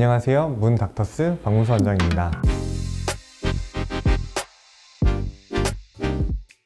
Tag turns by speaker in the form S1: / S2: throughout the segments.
S1: 안녕하세요. 문닥터스 박문수 원장입니다.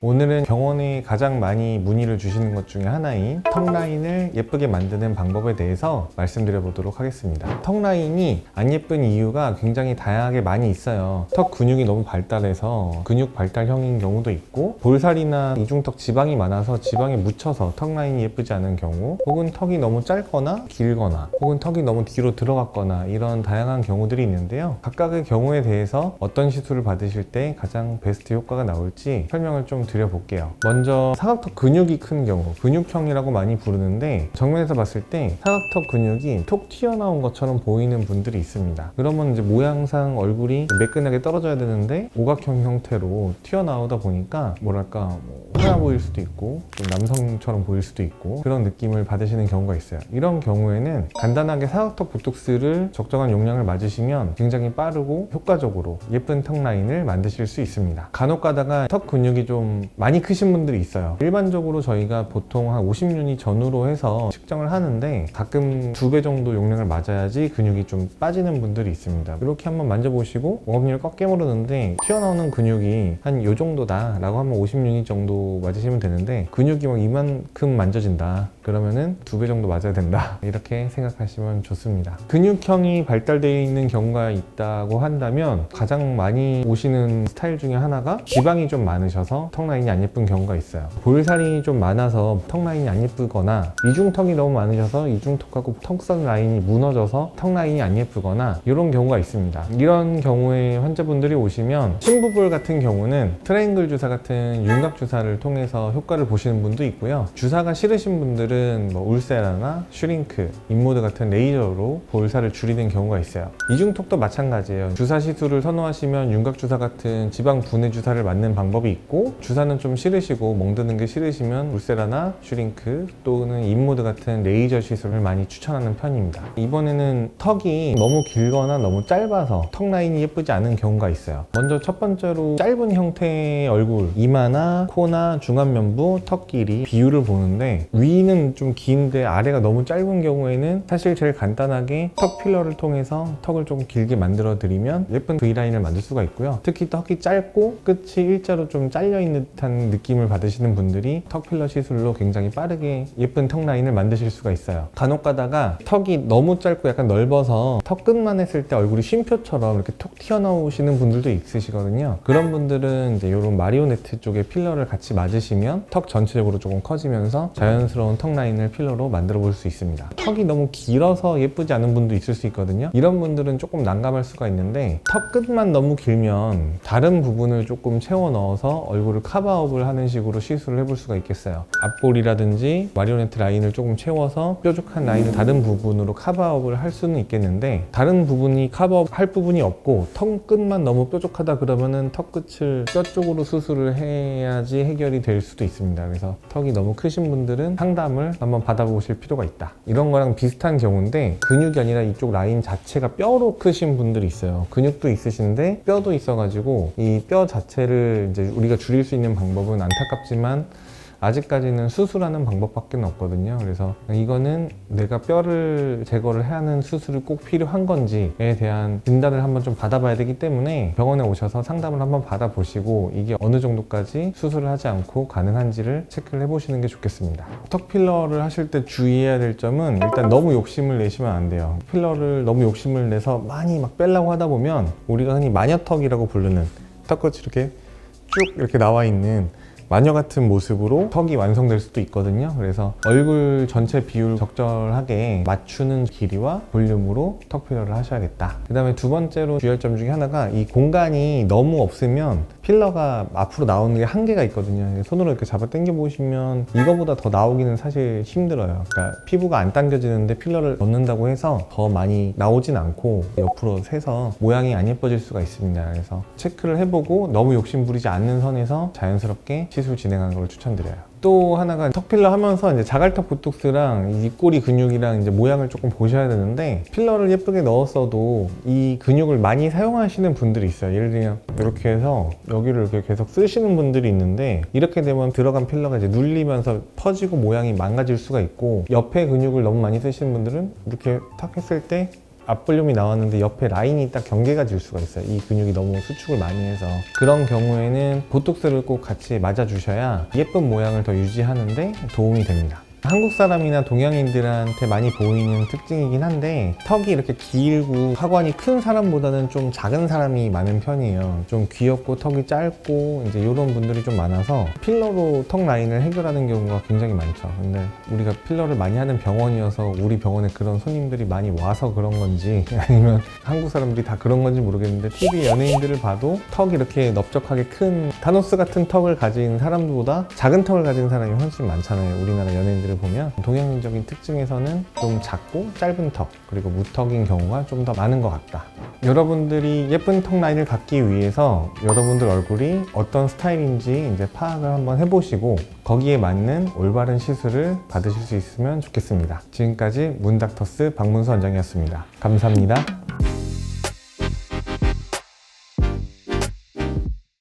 S1: 오늘은 병원에 가장 많이 문의를 주시는 것 중에 하나인 턱 라인을 예쁘게 만드는 방법에 대해서 말씀드려 보도록 하겠습니다. 턱 라인이 안 예쁜 이유가 굉장히 다양하게 많이 있어요. 턱 근육이 너무 발달해서 근육 발달형인 경우도 있고, 볼살이나 이중턱 지방이 많아서 지방에 묻혀서 턱 라인이 예쁘지 않은 경우, 혹은 턱이 너무 짧거나 길거나, 혹은 턱이 너무 뒤로 들어갔거나, 이런 다양한 경우들이 있는데요. 각각의 경우에 대해서 어떤 시술을 받으실 때 가장 베스트 효과가 나올지 설명을 좀 드려볼게요. 먼저 사각턱 근육이 큰 경우, 근육형이라고 많이 부르는데, 정면에서 봤을 때 사각턱 근육이 톡 튀어나온 것처럼 보이는 분들이 있습니다. 그러면 이제 모양상 얼굴이 매끈하게 떨어져야 되는데 오각형 형태로 튀어나오다 보니까 뭐랄까 화나 보일 수도 있고 좀 남성처럼 보일 수도 있고, 그런 느낌을 받으시는 경우가 있어요. 이런 경우에는 간단하게 사각턱 보톡스를 적정한 용량을 맞으시면 굉장히 빠르고 효과적으로 예쁜 턱 라인을 만드실 수 있습니다. 간혹 가다가 턱 근육이 좀 많이 크신 분들이 있어요. 일반적으로 저희가 보통 한 50유니 전후로 해서 측정을 하는데, 가끔 2배 정도 용량을 맞아야지 근육이 좀 빠지는 분들이 있습니다. 이렇게 한번 만져보시고 원업률을 꽉 깨물었는데 튀어나오는 근육이 한 요 정도다 라고 하면 50유니 정도 맞으시면 되는데, 근육이 막 이만큼 만져진다 그러면은 2배 정도 맞아야 된다 이렇게 생각하시면 좋습니다. 근육형이 발달되어 있는 경우가 있다고 한다면 가장 많이 오시는 스타일 중에 하나가 지방이 좀 많으셔서 턱 라인이 안 예쁜 경우가 있어요. 볼살이 좀 많아서 턱 라인이 안 예쁘거나, 이중턱이 너무 많으셔서 이중턱하고 턱선 라인이 무너져서 턱 라인이 안 예쁘거나, 이런 경우가 있습니다. 이런 경우에 환자분들이 오시면 심부볼 같은 경우는 트라이앵글 주사 같은 윤곽 주사를 통해서 효과를 보시는 분도 있고요. 주사가 싫으신 분들은 뭐 울세라나 슈링크, 인모드 같은 레이저로 볼살을 줄이는 경우가 있어요. 이중턱도 마찬가지예요. 주사 시술을 선호하시면 윤곽 주사 같은 지방 분해 주사를 맞는 방법이 있고, 주사는 좀 싫으시고 멍드는 게 싫으시면 울세라나 슈링크 또는 인모드 같은 레이저 시술을 많이 추천하는 편입니다. 이번에는 턱이 너무 길거나 너무 짧아서 턱 라인이 예쁘지 않은 경우가 있어요. 먼저 첫 번째로 짧은 형태의 얼굴, 이마나 코나 중안면부, 턱 길이 비율을 보는데, 위는 좀 긴데 아래가 너무 짧은 경우에는 사실 제일 간단하게 턱 필러를 통해서 턱을 좀 길게 만들어 드리면 예쁜 V라인을 만들 수가 있고요. 특히 턱이 짧고 끝이 일자로 좀 잘려있는 듯한 느낌을 받으시는 분들이 턱 필러 시술로 굉장히 빠르게 예쁜 턱 라인을 만드실 수가 있어요. 간혹 가다가 턱이 너무 짧고 약간 넓어서 턱 끝만 했을 때 얼굴이 쉼표처럼 이렇게 톡 튀어나오시는 분들도 있으시거든요. 그런 분들은 이제 이런 마리오네트 쪽에 필러를 같이 맞으시면 턱 전체적으로 조금 커지면서 자연스러운 턱 라인을 필러로 만들어 볼 수 있습니다. 턱이 너무 길어서 예쁘지 않은 분도 있을 수 있거든요. 이런 분들은 조금 난감할 수가 있는데, 턱 끝만 너무 길면 다른 부분을 조금 채워 넣어서 얼굴을 커버업을 하는 식으로 시술을 해볼 수가 있겠어요. 앞볼이라든지 마리오네트 라인을 조금 채워서 뾰족한 라인을 다른 부분으로 커버업을 할 수는 있겠는데, 다른 부분이 커버업 할 부분이 없고 턱 끝만 너무 뾰족하다 그러면은 턱 끝을 뼈 쪽으로 수술을 해야지 해결이 될 수도 있습니다. 그래서 턱이 너무 크신 분들은 상담을 한번 받아보실 필요가 있다. 이런 거랑 비슷한 경우인데, 근육이 아니라 이쪽 라인 자체가 뼈로 크신 분들이 있어요. 근육도 있으신데 뼈도 있어가지고 이 뼈 자체를 이제 우리가 줄일 수 있는 방법은 안타깝지만 아직까지는 수술하는 방법밖에 없거든요. 그래서 이거는 내가 뼈를 제거를 해야 하는 수술이 꼭 필요한 건지에 대한 진단을 한번 좀 받아봐야 되기 때문에 병원에 오셔서 상담을 한번 받아보시고, 이게 어느 정도까지 수술을 하지 않고 가능한지를 체크를 해보시는 게 좋겠습니다. 턱 필러를 하실 때 주의해야 될 점은, 일단 너무 욕심을 내시면 안 돼요. 필러를 너무 욕심을 내서 많이 막 빼려고 하다 보면 우리가 흔히 마녀턱이라고 부르는 턱끝이 이렇게 쭉 이렇게 나와 있는 마녀 같은 모습으로 턱이 완성될 수도 있거든요. 그래서 얼굴 전체 비율 적절하게 맞추는 길이와 볼륨으로 턱 필러를 하셔야겠다. 그 다음에 두 번째로 주의할 점 중에 하나가, 이 공간이 너무 없으면 필러가 앞으로 나오는 게 한계가 있거든요. 손으로 이렇게 잡아 당겨 보시면 이거보다 더 나오기는 사실 힘들어요. 그러니까 피부가 안 당겨지는데 필러를 넣는다고 해서 더 많이 나오진 않고 옆으로 새서 모양이 안 예뻐질 수가 있습니다. 그래서 체크를 해보고 너무 욕심 부리지 않는 선에서 자연스럽게 시술 진행하는 걸 추천드려요. 또 하나가 턱 필러 하면서 이제 자갈턱 보톡스랑 이 입꼬리 근육이랑 이제 모양을 조금 보셔야 되는데, 필러를 예쁘게 넣었어도 이 근육을 많이 사용하시는 분들이 있어요. 예를 들면 이렇게 해서 여기를 이렇게 계속 쓰시는 분들이 있는데, 이렇게 되면 들어간 필러가 이제 눌리면서 퍼지고 모양이 망가질 수가 있고, 옆에 근육을 너무 많이 쓰시는 분들은 이렇게 탁 했을 때 앞볼륨이 나왔는데 옆에 라인이 딱 경계가 질 수가 있어요. 이 근육이 너무 수축을 많이 해서. 그런 경우에는 보톡스를 꼭 같이 맞아주셔야 예쁜 모양을 더 유지하는데 도움이 됩니다. 한국 사람이나 동양인들한테 많이 보이는 특징이긴 한데 턱이 이렇게 길고 하관이 큰 사람보다는 좀 작은 사람이 많은 편이에요. 좀 귀엽고 턱이 짧고 이제 이런 분들이 좀 많아서 필러로 턱 라인을 해결하는 경우가 굉장히 많죠. 근데 우리가 필러를 많이 하는 병원이어서 우리 병원에 그런 손님들이 많이 와서 그런 건지 아니면 한국 사람들이 다 그런 건지 모르겠는데 TV 연예인들을 봐도 턱이 이렇게 넓적하게 큰 타노스 같은 턱을 가진 사람들보다 작은 턱을 가진 사람이 훨씬 많잖아요. 우리나라 연예인들을 보면 동양인적인 특징에서는 좀 작고 짧은 턱 그리고 무턱인 경우가 좀 더 많은 것 같다. 여러분들이 예쁜 턱 라인을 갖기 위해서 여러분들 얼굴이 어떤 스타일인지 이제 파악을 한번 해보시고 거기에 맞는 올바른 시술을 받으실 수 있으면 좋겠습니다. 지금까지 문닥터스 박문수 원장이었습니다. 감사합니다.